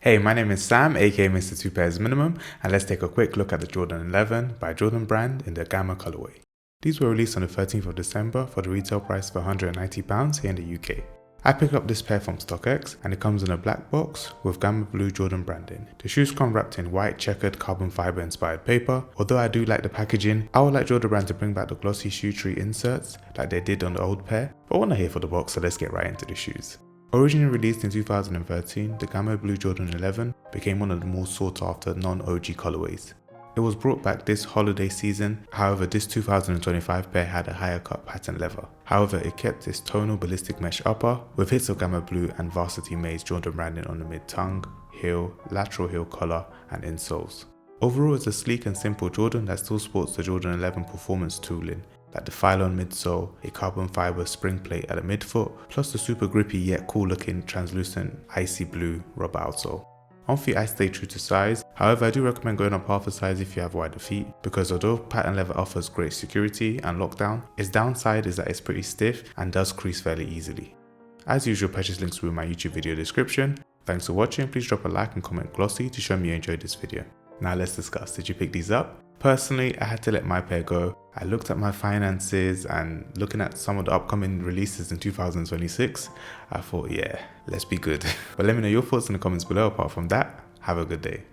Hey, my name is Sam, aka Mr. Two Pairs Minimum, and let's take a quick look at the Jordan 11 by Jordan Brand in the Gamma colorway. These were released on the 13th of December for the retail price of £190 here in the UK. I picked up this pair from StockX and it comes in a black box with Gamma Blue Jordan branding. The shoes come wrapped in white checkered carbon fiber inspired paper. Although I do like the packaging, I would like Jordan Brand to bring back the glossy shoe tree inserts like they did on the old pair, but we're not here for the box, so let's get right into the shoes. Originally released in 2013, the Gamma Blue Jordan 11 became one of the more sought after non-OG colorways. It was brought back this holiday season, however this 2025 pair had a higher cut pattern leather. However, it kept its tonal ballistic mesh upper with hits of Gamma Blue and Varsity Maze Jordan branding on the mid-tongue, heel, lateral heel collar and insoles. Overall, it's a sleek and simple Jordan that still sports the Jordan 11 performance tooling, like the Phylon midsole, a carbon fiber spring plate at the midfoot, plus the super grippy yet cool looking translucent icy blue rubber outsole. On feet I stay true to size, however I do recommend going up half a size if you have wider feet, because although pattern leather offers great security and lockdown, its downside is that it's pretty stiff and does crease fairly easily. As usual, purchase links will be in my YouTube video description. Thanks for watching, please drop a like and comment glossy to show me you enjoyed this video. Now let's discuss, did you pick these up? Personally, I had to let my pair go. I looked at my finances and looking at some of the upcoming releases in 2026, I thought, yeah, let's be good. But let me know your thoughts in the comments below. Apart from that, have a good day.